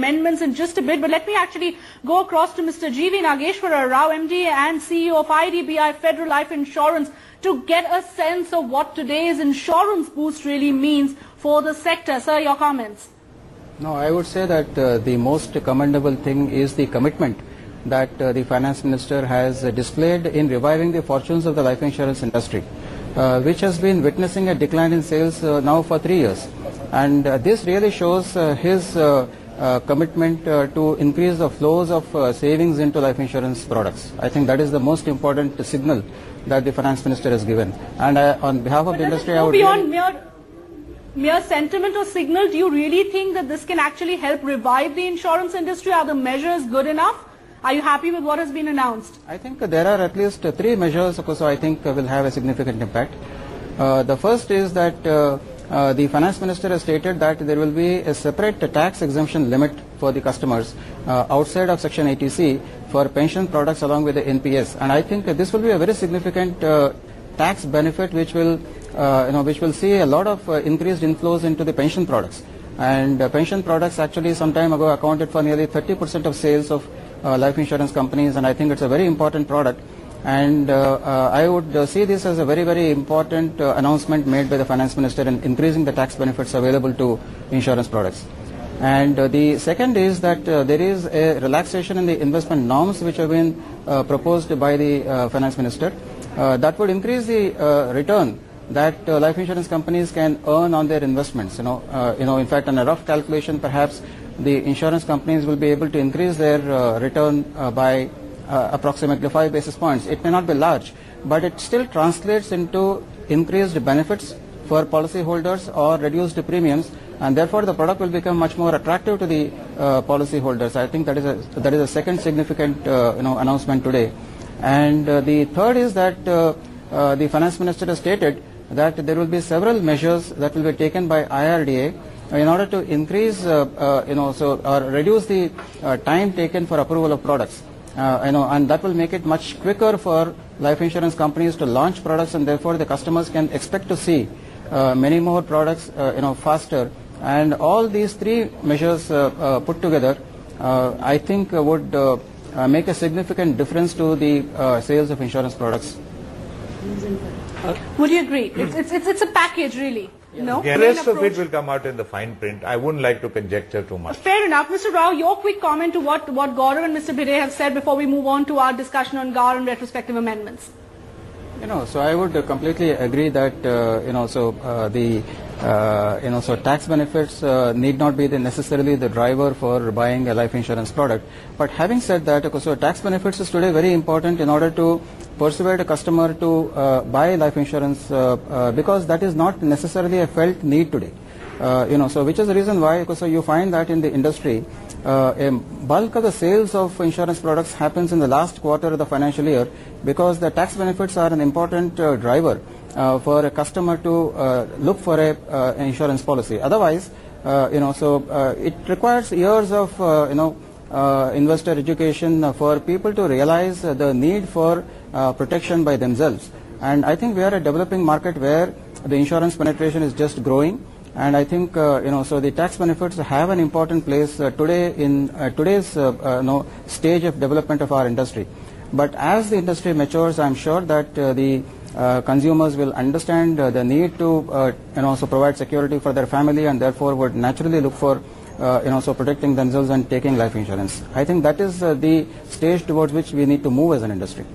amendments in just a bit, but let me actually go across to Mr. G.V. Nageshwara Rao, MD and CEO of IDBI Federal Life Insurance, to get a sense of what today's insurance boost really means for the sector. Sir, your comments? No, I would say that the most commendable thing is the commitment that the Finance Minister has displayed in reviving the fortunes of the life insurance industry, which has been witnessing a decline in sales now for 3 years. And this really shows his commitment to increase the flows of savings into life insurance products. I think that is the most important signal that the Finance Minister has given. And on behalf of the industry, I would beyond mere sentiment or signal, do you really think that this can actually help revive the insurance industry? Are the measures good enough? Are you happy with what has been announced? I think there are at least 3 measures, so I think will have a significant impact. The first is that the Finance Minister has stated that there will be a separate tax exemption limit for the customers outside of Section 80C for pension products along with the NPS. And I think this will be a very significant tax benefit which will see a lot of increased inflows into the pension products. And pension products actually some time ago accounted for nearly 30% of sales of life insurance companies, and I think it's a very important product. And I would see this as a very, very important announcement made by the Finance Minister in increasing the tax benefits available to insurance products. And the second is that there is a relaxation in the investment norms which have been proposed by the Finance Minister that would increase the return that life insurance companies can earn on their investments. In fact, on a rough calculation, perhaps the insurance companies will be able to increase their return by approximately 5 basis points. It may not be large, but it still translates into increased benefits for policyholders or reduced premiums, and therefore the product will become much more attractive to the policyholders. I think that is a second significant announcement today. And the third is that the Finance Minister has stated that there will be several measures that will be taken by IRDA in order to increase, or reduce the time taken for approval of products. And that will make it much quicker for life insurance companies to launch products, and therefore the customers can expect to see many more products, faster. And all these 3 measures put together, I think would make a significant difference to the sales of insurance products. Would you agree? It's a package, really. No? The rest of it will come out in the fine print. I wouldn't like to conjecture too much. Fair enough. Mr. Rao, your quick comment to what Gaurav and Mr. Bhide have said before we move on to our discussion on GAR and retrospective amendments. So I would completely agree that, so tax benefits need not be necessarily the driver for buying a life insurance product. But having said that, so tax benefits is today very important in order to persuade a customer to buy life insurance because that is not necessarily a felt need today. So which is the reason why, so you find that in the industry, a bulk of the sales of insurance products happens in the last quarter of the financial year because the tax benefits are an important driver for a customer to look for an insurance policy. Otherwise, it requires years of, investor education for people to realize the need for protection by themselves. And I think we are a developing market where the insurance penetration is just growing. And I think, so the tax benefits have an important place today in today's, stage of development of our industry. But as the industry matures, I'm sure that the consumers will understand the need to, so provide security for their family, and therefore would naturally look for, so protecting themselves and taking life insurance. I think that is the stage towards which we need to move as an industry.